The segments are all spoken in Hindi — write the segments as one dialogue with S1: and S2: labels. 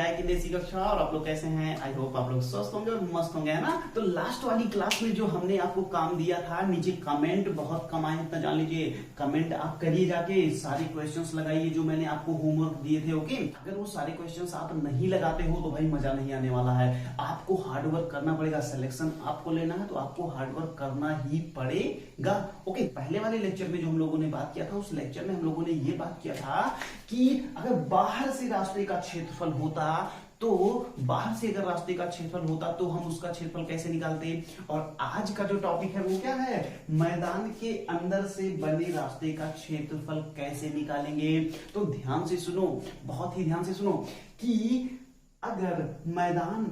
S1: बैक इन देसी कक्षा। और आप लोग कैसे हैं? आई होप आप लोग स्वस्थ होंगे और मस्त होंगे, है ना। तो लास्ट वाली क्लास में जो हमने आपको काम दिया था, नीचे कमेंट बहुत कम आए, इतना जान लीजिए। कमेंट आप करिए, जाके सारे क्वेश्चंस लगाइए जो मैंने आपको होमवर्क दिए थे। ओके, अगर वो सारे क्वेश्चंस आप नहीं लगाते हो तो भाई मजा नहीं आने वाला है। आपको हार्डवर्क करना पड़ेगा। सिलेक्शन आपको लेना है तो आपको हार्डवर्क करना ही पड़ेगा। ओके, पहले वाले लेक्चर में जो हम लोगों ने बात किया था, उस लेक्चर में हम लोगों ने ये बात किया था कि अगर बाहर से रास्ते का क्षेत्रफल होता तो बाहर से अगर रास्ते का क्षेत्रफल होता तो हम उसका क्षेत्रफल कैसे निकालते। और आज का जो टॉपिक है वो क्या है? मैदान के अंदर से बने रास्ते का क्षेत्रफल कैसे निकालेंगे। तो ध्यान से सुनो, बहुत ही ध्यान से सुनो कि अगर मैदान,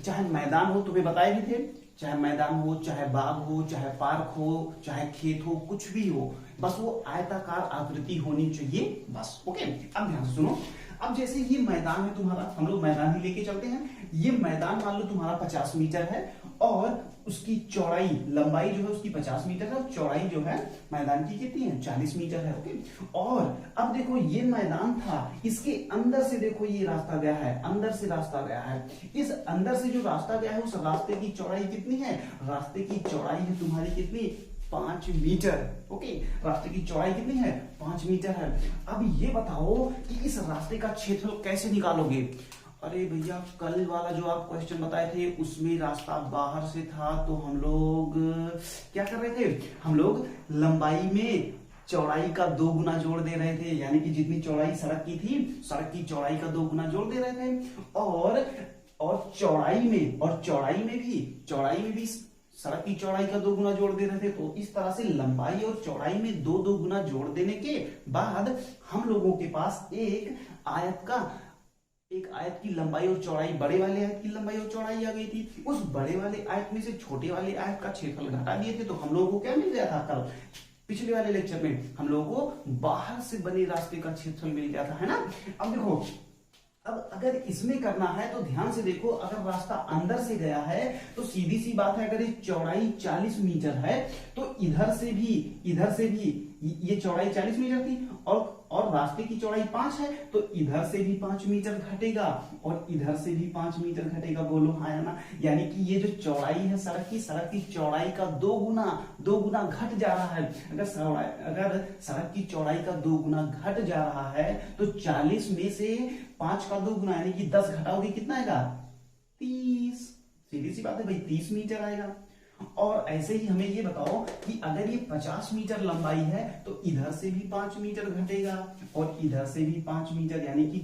S1: चाहे मैदान हो, तुम्हें बताए भी थे, चाहे मैदान हो, चाहे बाग हो, चाहे पार्क हो, चाहे खेत हो, कुछ भी हो, बस वो आयताकार आकृति होनी चाहिए, बस। ओके, अब ध्यान से सुनो। अब जैसे ये मैदान है तुम्हारा, हम लोग मैदान ही लेके चलते हैं। ये मैदान मान लो तुम्हारा 50 मीटर है और उसकी चौड़ाई, लंबाई जो है उसकी 50 मीटर है और चौड़ाई जो है मैदान की कितनी है? 40 मीटर है। ओके, और अब देखो ये मैदान था, इसके अंदर से देखो ये रास्ता गया है, अंदर से रास्ता गया है। इस अंदर से जो रास्ता गया है उस रास्ते की चौड़ाई कितनी है? रास्ते की चौड़ाई है तुम्हारी कितनी? 5 मीटर। ओके, रास्ते की चौड़ाई कितनी है? 5 मीटर है। अब ये बताओ कि इस रास्ते का क्षेत्रफल कैसे निकालोगे। अरे भैया, कल वाला जो आप क्वेश्चन बताए थे उसमें रास्ता बाहर से था तो हम लोग क्या कर रहे थे? हम लोग लंबाई में चौड़ाई का 2 गुना जोड़ दे रहे थे, यानी कि जितनी चौड़ाई सड़क की थी, सड़क की चौड़ाई का 2 गुना जोड़ दे रहे थे। और चौड़ाई में भी सड़क की चौड़ाई का 2 गुना जोड़ दे रहे थे। तो इस तरह से लंबाई और चौड़ाई में 2 गुना जोड़ देने के बाद हम लोगों के पास एक आयत की लंबाई और चौड़ाई, बड़े वाले आयत की लंबाई और चौड़ाई आ गई थी। उस बड़े वाले आयत में से छोटे वाले आयत का क्षेत्रफल घटा दिए थे। तो हम लोगों को क्या मिल गया था? कल पिछले वाले लेक्चर में हम लोगों को बाहर से बने रास्ते का क्षेत्रफल मिल गया था, है ना। अब देखो, अब अगर इसमें करना है तो ध्यान से देखो, अगर रास्ता अंदर से गया है तो सीधी सी बात है, अगर ये चौड़ाई 40 मीटर है तो इधर से भी ये चौड़ाई 40 मीटर थी और रास्ते की चौड़ाई 5 है तो इधर से भी 5 मीटर घटेगा और इधर से भी 5 मीटर घटेगा। बोलो हाँ या ना। यानी कि ये जो चौड़ाई है सड़क की चौड़ाई का 2 गुना घट जा रहा है। अगर सड़क की चौड़ाई का 2 गुना घट जा रहा है तो 40 में से 5 का 2 गुना यानी कि 10 घटाओगे, कितना आएगा? 30। सीधी सी बात है भाई, 30 मीटर आएगा। और ऐसे ही हमें ये बताओ कि अगर ये 50 मीटर लंबाई है तो इधर से भी 5 मीटर घटेगा और इधर से भी 5 मीटर, यानी कि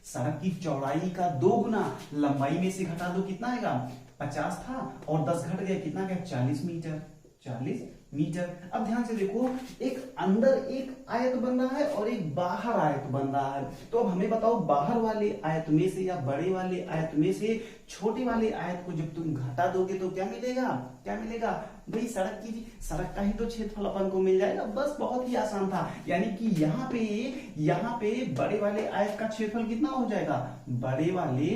S1: सड़क की चौड़ाई का 2 गुना लंबाई में से घटा दो, कितना आएगा? 50 था और 10 घट गया, कितना गया? 40 मीटर। अब ध्यान से देखो, एक अंदर एक आयत बन रहा है और एक बाहर आयत बन रहा है। तो अब हमें बताओ, बाहर वाले आयत में से या बड़े वाले आयत में से छोटे वाले आयत को जब तुम घटा दोगे तो क्या मिलेगा? भाई सड़क का ही तो क्षेत्रफल अपन को मिल जाएगा। बस बहुत ही आसान था। यानी कि यहाँ पे बड़े वाले आयत का क्षेत्रफल कितना हो जाएगा? बड़े वाले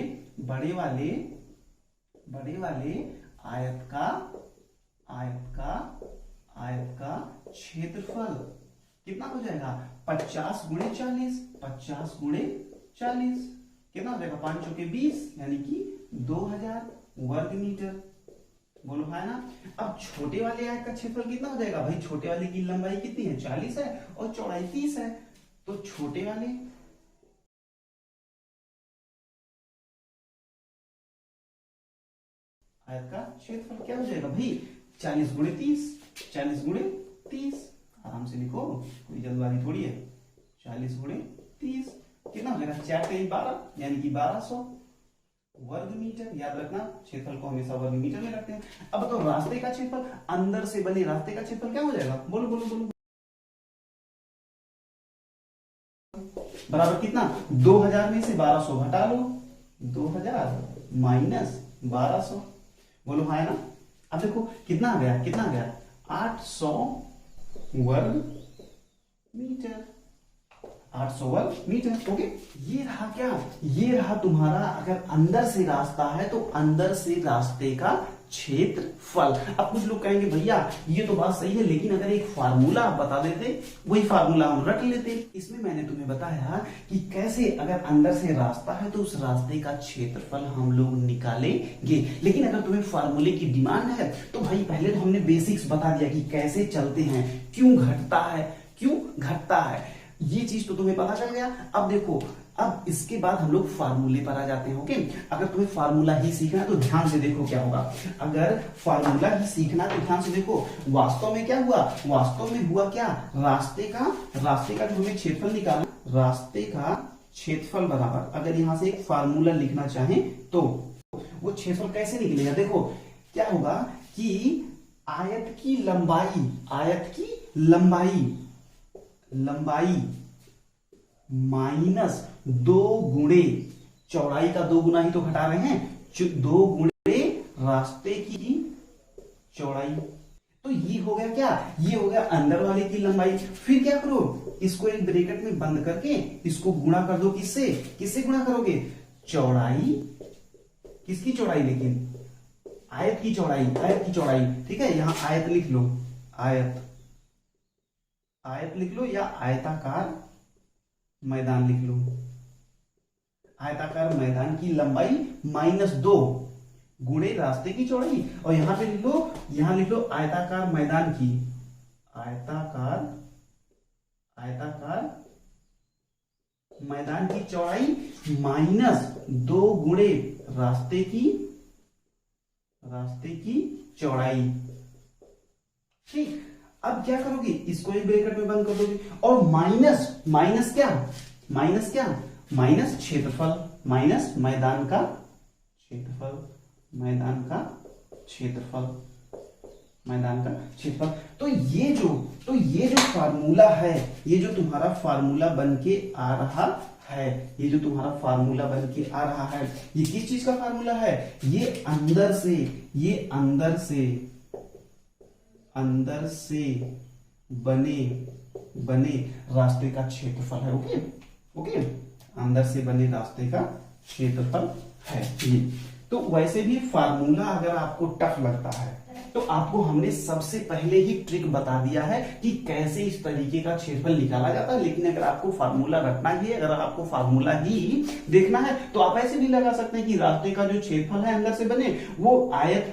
S1: आयत का क्षेत्रफल कितना हो जाएगा? 50 गुणे 40। कितना हो जाएगा? 5 चौके 20, यानी कि 2000 वर्ग मीटर। बोलो है ना। अब छोटे वाले आयत का क्षेत्रफल कितना हो जाएगा? भाई छोटे वाले की लंबाई कितनी है? 40 है और चौड़ाई 30 है। तो छोटे वाले आयत का क्षेत्रफल क्या हो जाएगा भाई? 40 गुणे 30। आराम से लिखो, कोई जल्दबाजी थोड़ी है। 40 गुणे 30 कितना हो जाएगा? 4 के 12, यानी कि 1200 वर्ग मीटर। याद रखना, क्षेत्रफल को हमेशा वर्ग मीटर में रखते हैं। अब तो रास्ते का क्षेत्रफल, अंदर से बने रास्ते का क्षेत्रफल क्या हो जाएगा? बोलो। बराबर कितना? 2000 में से 1200 घटा लो, 2000 माइनस 1200। बोलो हाँ है ना। अब देखो कितना आ गया? 800 वर्ग मीटर। 800 वर्ग मीटर। ओके, ये रहा क्या? ये रहा तुम्हारा, अगर अंदर से रास्ता है तो अंदर से रास्ते का क्षेत्रफल। अब कुछ लोग कहेंगे भैया ये तो बात सही है, लेकिन अगर एक फार्मूला आप बता देते, वही फार्मूला हम रट लेते। इसमें मैंने तुम्हें बताया कि कैसे अगर अंदर से रास्ता है तो उस रास्ते का क्षेत्रफल हम लोग निकालेंगे। लेकिन अगर तुम्हें फार्मूले की डिमांड है तो भाई पहले तो हमने बेसिक्स बता दिया कि कैसे चलते हैं, क्यों घटता है, ये चीज तो तुम्हें पता चल गया। अब देखो, अब इसके बाद हम लोग फार्मूले पर आ जाते हैं। ओके, अगर तुम्हें फार्मूला ही सीखना है तो ध्यान से देखो क्या होगा। अगर फार्मूला ही सीखना है तो ध्यान से देखो, वास्तव में क्या हुआ, वास्तव में हुआ क्या, रास्ते का जो हमें क्षेत्रफल निकालना, रास्ते का क्षेत्रफल बराबर, अगर यहां से एक फार्मूला लिखना चाहे तो वो क्षेत्रफल कैसे निकलेगा। देखो क्या होगा कि आयत की लंबाई माइनस 2 गुणे चौड़ाई का 2 गुना ही तो घटा रहे हैं, 2 गुणे रास्ते की चौड़ाई। तो ये हो गया क्या, ये हो गया अंदर वाले की लंबाई। फिर क्या करो, इसको एक ब्रैकेट में बंद करके इसको गुणा कर दो, किससे गुणा करोगे, चौड़ाई, किसकी चौड़ाई, लेकिन आयत की चौड़ाई। ठीक है, यहां आयत लिख लो, आयत लिख लो या आयताकार मैदान लिख लो। आयताकार मैदान की लंबाई माइनस 2 गुणे रास्ते की चौड़ाई, और यहां पे लिख लो आयताकार मैदान की, आयताकार मैदान की चौड़ाई माइनस 2 गुणे रास्ते की चौड़ाई। ठीक, अब क्या करोगे, इसको एक ब्रैकेट में बंद कर दोगे, और माइनस क्या, माइनस क्षेत्रफल, माइनस मैदान का क्षेत्रफल। तो ये जो फार्मूला है, ये जो तुम्हारा फार्मूला बन के आ रहा है, ये किस चीज का फार्मूला है, ये अंदर से बने रास्ते का क्षेत्रफल है। ओके, अंदर से बने रास्ते का क्षेत्रफल है ये। तो वैसे भी फार्मूला अगर आपको टफ लगता है तो आपको हमने सबसे पहले ही ट्रिक बता दिया है कि कैसे इस तरीके का क्षेत्रफल निकाला जाता है। लेकिन अगर आपको फार्मूला रटना ही है, अगर आपको फार्मूला ही देखना है तो आप ऐसे भी लगा सकते हैं कि रास्ते का जो क्षेत्रफल है अंदर से बने, वो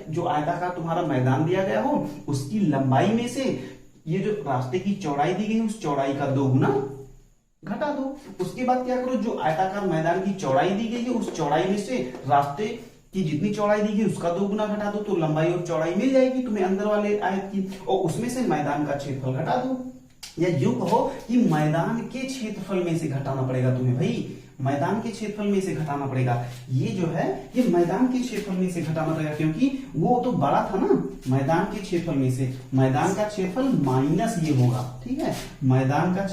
S1: जो आयताकार तुम्हारा मैदान दिया गया हो, उसकी लंबाई में से ये जो रास्ते की चौड़ाई दी गई, उस चौड़ाई का 2 गुना घटा दो। उसके बाद क्या करो, जो आयताकार मैदान की चौड़ाई दी गई है, उस चौड़ाई में से रास्ते की जितनी चौड़ाई दी गई उसका 2 गुना घटा दो, तो लंबाई और चौड़ाई मिल जाएगी तुम्हें अंदर वाले आयत की, और उसमें से मैदान का क्षेत्रफल घटा दो। या यूं कहो कि मैदान के क्षेत्रफल में से घटाना पड़ेगा तुम्हें, भाई मैदान के क्षेत्रफल में से घटाना पड़ेगा। ये जो है ये मैदान के क्षेत्रफल में से घटाना पड़ेगा, क्योंकि वो तो बड़ा था ना, मैदान के क्षेत्रफल में से, मैदान का क्षेत्रफल माइनस ये होगा। ठीक है, मैदान का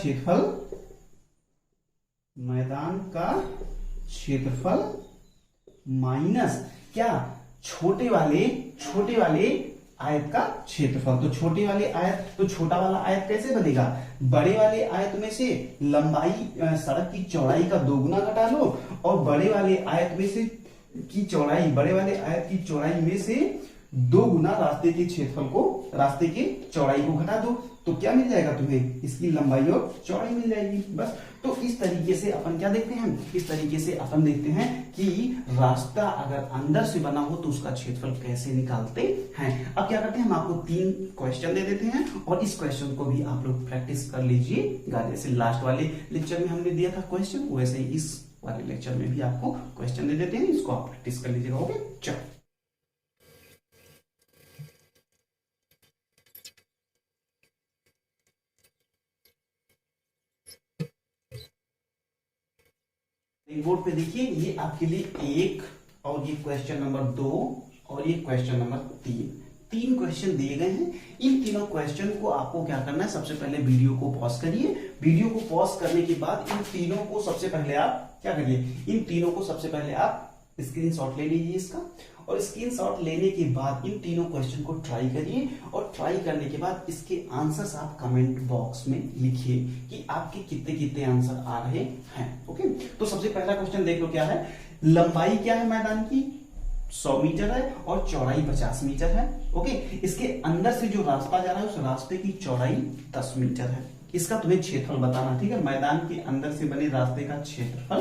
S1: क्षेत्रफल माइनस क्या, छोटे वाले आयत का क्षेत्रफल। तो छोटे वाले आयत, तो छोटा वाला आयत कैसे बनेगा, बड़े वाले आयत में से लंबाई, सड़क की चौड़ाई का 2 गुना घटा लो, और बड़े वाले आयत में से बड़े वाले आयत की चौड़ाई में से 2 गुना रास्ते के क्षेत्रफल को, रास्ते के चौड़ाई को घटा दो, तो क्या मिल जाएगा तुम्हें, इसकी लंबाई और चौड़ाई मिल जाएगी। बस, तो इस तरीके से अपन क्या देखते हैं, इस तरीके से अपन देखते हैं कि रास्ता अगर अंदर से बना हो तो उसका क्षेत्रफल कैसे निकालते हैं। अब क्या करते हैं, हम आपको 3 क्वेश्चन दे देते हैं, और इस क्वेश्चन को भी आप लोग प्रैक्टिस कर लीजिएगा। जैसे लास्ट वाले लेक्चर में हमने दिया था क्वेश्चन, वैसे ही इस वाले लेक्चर में भी आपको क्वेश्चन दे देते हैं, इसको आप प्रैक्टिस कर लीजिएगा। ओके, चलो बोर्ड पे देखिए, ये आपके लिए 1, और ये क्वेश्चन नंबर 2, और ये क्वेश्चन नंबर 3 क्वेश्चन दिए गए हैं। इन तीनों क्वेश्चन को आपको क्या करना है, सबसे पहले वीडियो को पॉज करिए। वीडियो को पॉज करने के बाद इन तीनों को सबसे पहले आप क्या करिए, इन तीनों को सबसे पहले आप स्क्रीनशॉट ले लीजिए इसका, और स्क्रीनशॉट लेने के बाद इन तीनों क्वेश्चन को ट्राई करिए, और ट्राई करने के बाद इसके आंसर्स आप कमेंट बॉक्स में लिखिए कि आपके कितने आंसर आ रहे हैं। ओके, तो सबसे पहला क्वेश्चन देख लो क्या है, लंबाई क्या है मैदान की, 100 मीटर है और चौड़ाई 50 मीटर है। ओके, इसके अंदर से जो रास्ता जा रहा है उस रास्ते की चौड़ाई 10 मीटर है। इसका तुम्हें क्षेत्रफल बताना, ठीक है, मैदान के अंदर से बने रास्ते का क्षेत्रफल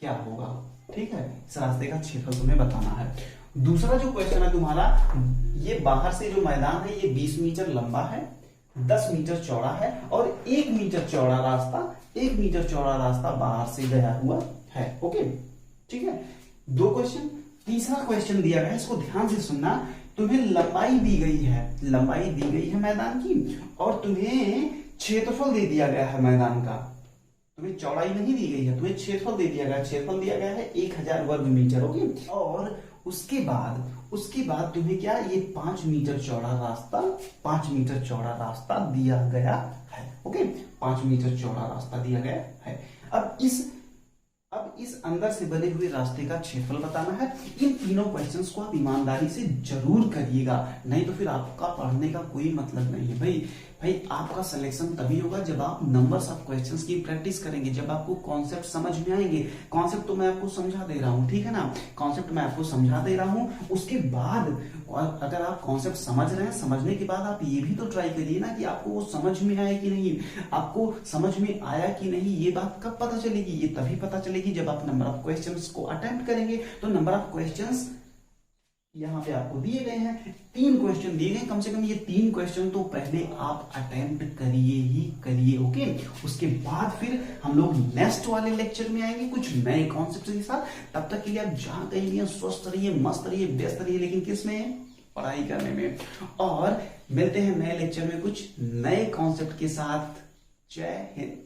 S1: क्या होगा, ठीक है, इस रास्ते का क्षेत्रफल तुम्हें बताना है। दूसरा जो क्वेश्चन है तुम्हारा, ये बाहर से जो मैदान है ये 20 मीटर लंबा है, 10 मीटर चौड़ा है और 1 मीटर चौड़ा रास्ता, 1 मीटर चौड़ा रास्ता बाहर से गया हुआ है। ओके, ठीक है, 2 क्वेश्चन। तीसरा क्वेश्चन दिया गया है, इसको ध्यान से सुनना। तुम्हें लंबाई दी गई है, लंबाई दी गई है मैदान की, और तुम्हें क्षेत्रफल दे दिया गया है मैदान का। तुम्हें चौड़ाई नहीं दी गई है, तुम्हें क्षेत्रफल दे दिया गया, क्षेत्रफल दिया गया है 1000 वर्ग मीटर। ओके, और उसके बाद तुम्हें क्या, ये 5 मीटर चौड़ा रास्ता, 5 मीटर चौड़ा रास्ता दिया गया है। ओके, 5 मीटर चौड़ा रास्ता दिया गया है। अब इस अंदर से बने हुए रास्ते का क्षेत्रफल बताना है। इन तीनों क्वेश्चंस को आप ईमानदारी से जरूर करिएगा, नहीं तो फिर आपका पढ़ने का कोई मतलब नहीं है। भाई आपका सिलेक्शन तभी होगा जब आप नंबर्स ऑफ क्वेश्चंस की प्रैक्टिस करेंगे, जब आपको कॉन्सेप्ट समझ में आएंगे। कॉन्सेप्ट तो मैं आपको समझा दे रहा हूँ, ठीक है ना, कॉन्सेप्ट मैं आपको समझा दे रहा हूँ। उसके बाद और अगर आप कॉन्सेप्ट समझ रहे हैं, समझने के बाद आप ये भी तो ट्राई करिए ना कि आपको वो समझ में आया कि नहीं, आपको समझ में आया कि नहीं। ये बात कब पता चलेगी, ये तभी पता चलेगी जब आप नंबर ऑफ क्वेश्चंस को अटेम्प्ट करेंगे। तो नंबर ऑफ क्वेश्चंस यहाँ पे आपको दिए गए हैं, 3 क्वेश्चन दिए गए, कम से कम ये 3 क्वेश्चन तो पहले आप अटेम्प्ट करिए ही करिए। ओके, उसके बाद फिर हम लोग नेक्स्ट वाले लेक्चर में आएंगे कुछ नए कॉन्सेप्ट के साथ। तब तक के लिए आप जहां कहीं भी स्वस्थ रहिए, मस्त रहिए, व्यस्त रहिए, लेकिन किस में, पढ़ाई करने में। और मिलते हैं नए लेक्चर में कुछ नए कॉन्सेप्ट के साथ। जय हिंद।